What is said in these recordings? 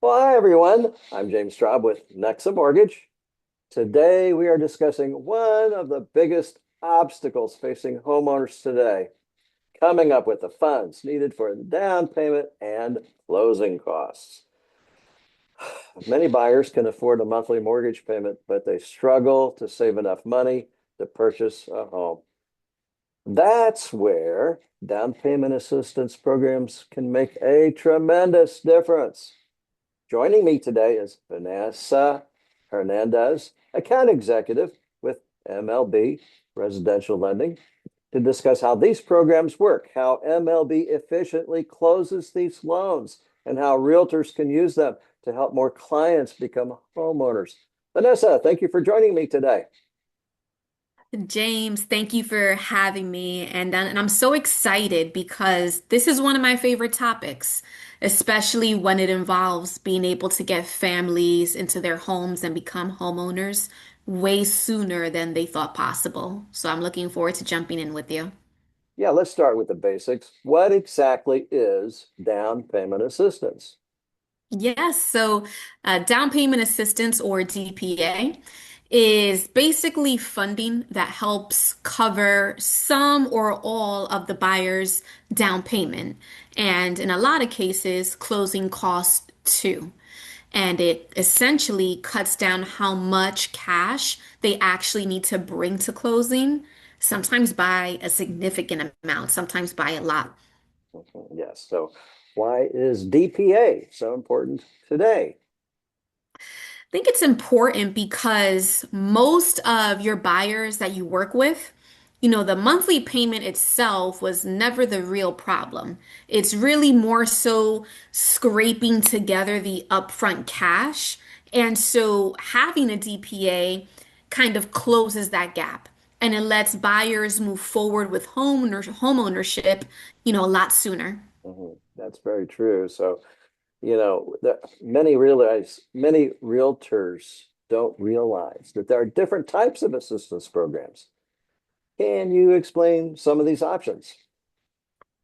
Well, hi everyone. I'm James Traub with NEXA Mortgage. Today we are discussing one of the biggest obstacles facing homeowners today, coming up with the funds needed for the down payment and closing costs. Many buyers can afford a monthly mortgage payment, but they struggle to save enough money to purchase a home. That's where down payment assistance programs can make a tremendous difference. Joining me today is Vanessa Hernandez, account executive with MLB Residential Lending, to discuss how these programs work, how MLB efficiently closes these loans, and how realtors can use them to help more clients become homeowners. Vanessa, thank you for joining me today. James, thank you for having me. And I'm so excited because this is one of my favorite topics, especially when it involves being able to get families into their homes and become homeowners way sooner than they thought possible. So I'm looking forward to jumping in with you. Yeah, let's start with the basics. What exactly is down payment assistance? Yes, so down payment assistance or DPA is basically funding that helps cover some or all of the buyer's down payment, and in a lot of cases, closing costs too. And it essentially cuts down how much cash they actually need to bring to closing, sometimes by a significant amount, sometimes by a lot. Yes, so why is DPA so important today? Think it's important because most of your buyers that you work with, the monthly payment itself was never the real problem. It's really more so scraping together the upfront cash. And so having a DPA kind of closes that gap and it lets buyers move forward with home ownership, a lot sooner. That's very true. So, many realtors don't realize that there are different types of assistance programs. Can you explain some of these options?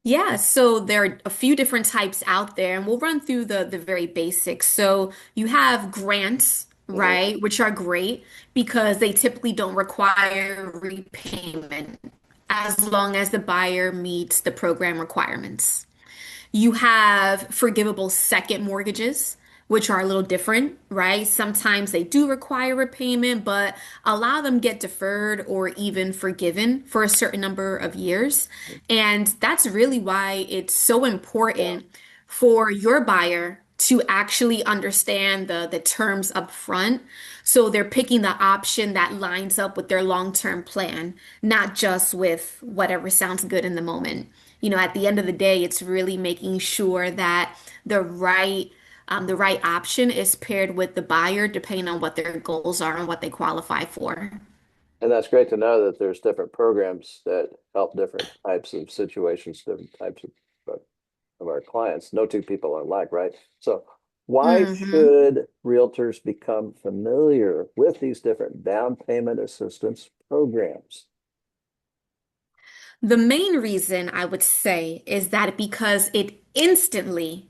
Yeah, so there are a few different types out there, and we'll run through the very basics. So you have grants, Mhm. right, which are great because they typically don't require repayment as long as the buyer meets the program requirements. You have forgivable second mortgages, which are a little different, right? Sometimes they do require repayment, but a lot of them get deferred or even forgiven for a certain number of years. And that's really why it's so Yeah. important for your buyer to actually understand the terms up front. So they're picking the option that lines up with their long-term plan, not just with whatever sounds good in the moment. At the end of the day, it's really making sure that the right option is paired with the buyer, depending on what their goals are and what they qualify for. And that's great to know that there's different programs that help different types of situations, different types of our clients. No two people are alike, right? So why hmm should realtors become familiar with these different down payment assistance programs? The main reason I would say is that because it instantly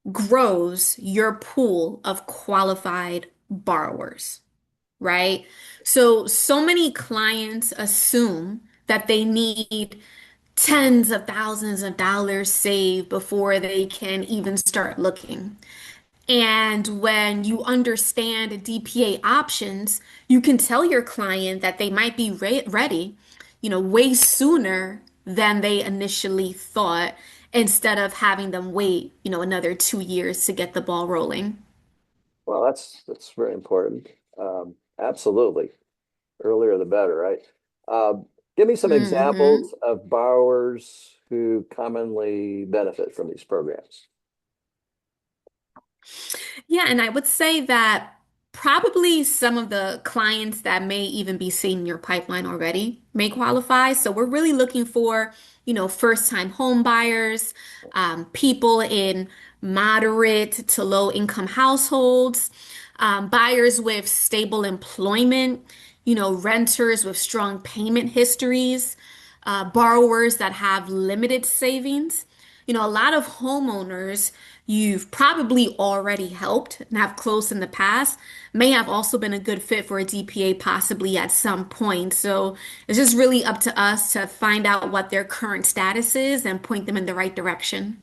grows your pool of qualified borrowers, right? So many clients assume that they need tens of thousands of dollars saved before they can even start looking. And when you understand DPA options, you can tell your client that they might be ready, way sooner than they initially thought, instead of having them wait, another 2 years to get the ball rolling. Well, that's very important. Absolutely. Earlier the better, right? Give me some hmm examples of borrowers who commonly benefit from these programs. Yeah, and I would say that probably some of the clients that may even be seeing your pipeline already may qualify. So we're really looking for, first-time home buyers, people in moderate to low income households, buyers with stable employment, renters with strong payment histories, borrowers that have limited savings. A lot of homeowners you've probably already helped and have closed in the past may have also been a good fit for a DPA possibly at some point. So it's just really up to us to find out what their current status is and point them in the right direction.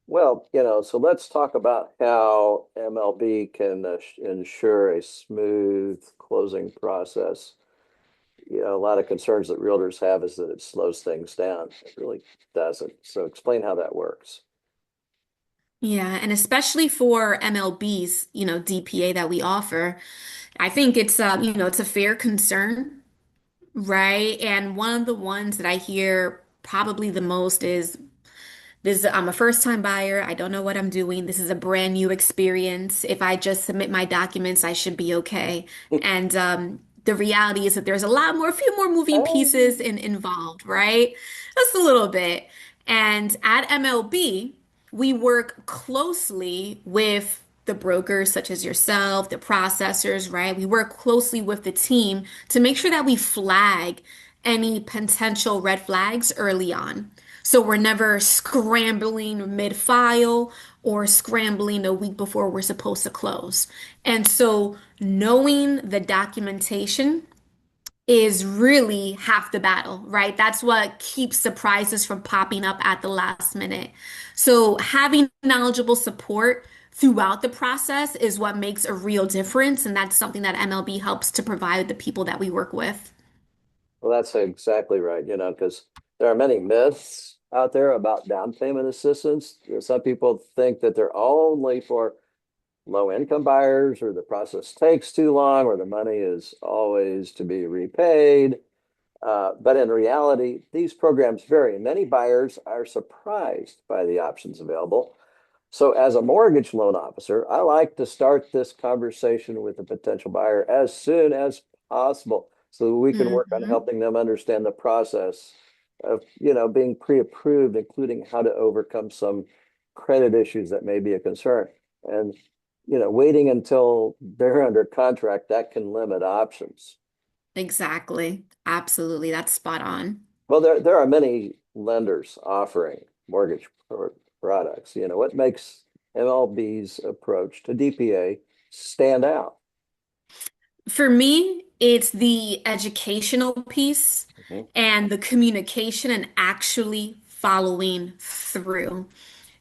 Well, so let's talk about how MLB can ensure a smooth closing process. A lot of concerns that realtors have is that it slows things down. It really doesn't. So explain how that works. Yeah, and especially for MLB's, DPA that we offer, I think it's it's a fair concern, right? And one of the ones that I hear probably the most is this, I'm a first time buyer. I don't know what I'm doing. This is a brand new experience. If I just submit my documents, I should be okay. And the reality is that there's a few more moving Oh, pieces involved, right? Just a little bit. And at MLB, we work closely with the brokers such as yourself, the processors, right? We work closely with the team to make sure that we flag any potential red flags early on. So we're never scrambling mid-file or scrambling a week before we're supposed to close. And so knowing the documentation is really half the battle, right? That's what keeps surprises from popping up at the last minute. So having knowledgeable support throughout the process is what makes a real difference. And that's something that MLB helps to provide the people that we work with. well, that's exactly right, because there are many myths out there about down payment assistance. Some people think that they're only for low income buyers, or the process takes too long, or the money is always to be repaid. But in reality, these programs vary. Many buyers are surprised by the options available. So, as a mortgage loan officer, I like to start this conversation with a potential buyer as soon as possible so that we can work on Mhm. helping them understand the process of, being pre-approved, including how to overcome some credit issues that may be a concern. And, waiting until they're under contract, that can limit options. Exactly. Absolutely. That's spot on. Well, there are many lenders offering mortgage products. What makes MLB's approach to DPA stand out? For me, it's the educational piece Mhm. and the communication and actually following through.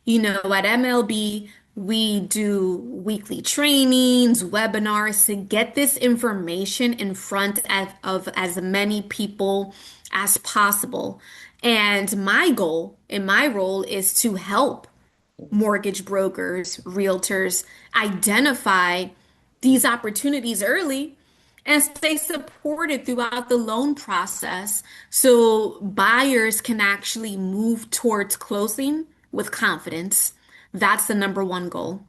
At MLB, we do weekly trainings, webinars to get this information in front of as many people as possible. And my goal in my role is to help mortgage brokers, realtors identify these opportunities early and stay supported throughout the loan process so buyers can actually move towards closing with confidence. That's the number one goal.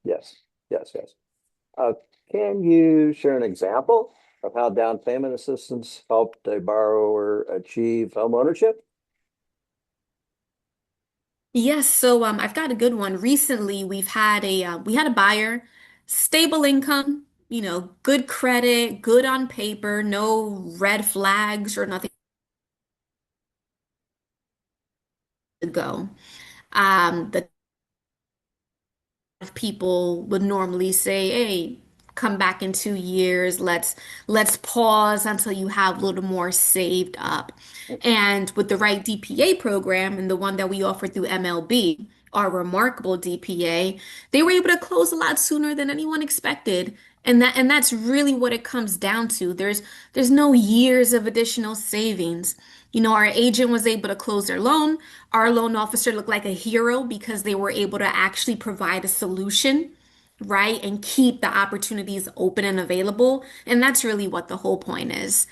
Yes, yes, yes. Uh, can you share an example of how down payment assistance helped a borrower achieve homeownership? Yes, so I've got a good one. Recently, we had a buyer, stable income, good credit, good on paper, no red flags or nothing to go. The people would normally say, "Hey, come back in 2 years. Let's pause until you have a little more saved up." And with the right DPA program and the one that we offer through MLB, our remarkable DPA, they were able to close a lot sooner than anyone expected. And that's really what it comes down to. There's no years of additional savings. Our agent was able to close their loan. Our loan officer looked like a hero because they were able to actually provide a solution, right? And keep the opportunities open and available. And that's really what the whole point is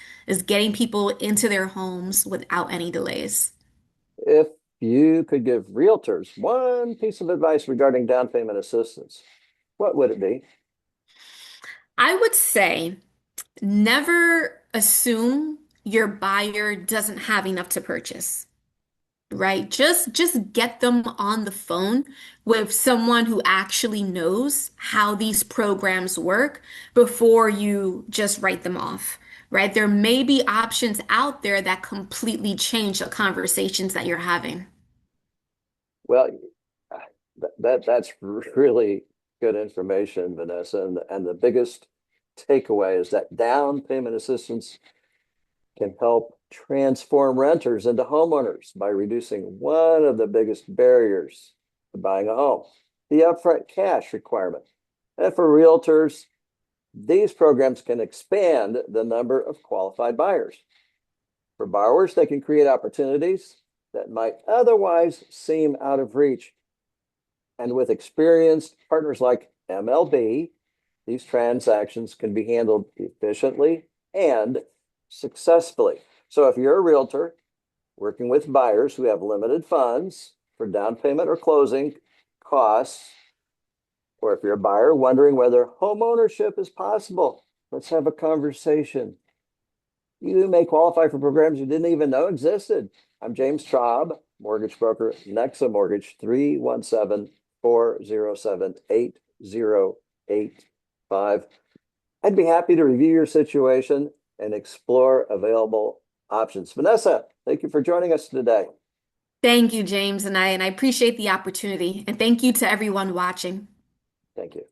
getting people into their homes without any delays. If you could give realtors one piece of advice regarding down payment assistance, what would it be? I would say never assume your buyer doesn't have enough to purchase. Right? Just get them on the phone with someone who actually knows how these programs work before you just write them off. Right? There may be options out there that completely change the conversations that you're having. Well, That's really good information, Vanessa. And the biggest takeaway is that down payment assistance can help transform renters into homeowners by reducing one of the biggest barriers to buying a home, the upfront cash requirement. And for realtors, these programs can expand the number of qualified buyers. For borrowers, they can create opportunities that might otherwise seem out of reach. And with experienced partners like MLB, these transactions can be handled efficiently and successfully. So if you're a realtor working with buyers who have limited funds for down payment or closing costs, or if you're a buyer wondering whether home ownership is possible, let's have a conversation. You may qualify for programs you didn't even know existed. I'm James Traub, mortgage broker, NEXA Mortgage, 317-407-8085. I'd be happy to review your situation and explore available options. Vanessa, thank you for joining us today. Thank you, James, and I appreciate the opportunity. And thank you to everyone watching. Thank you.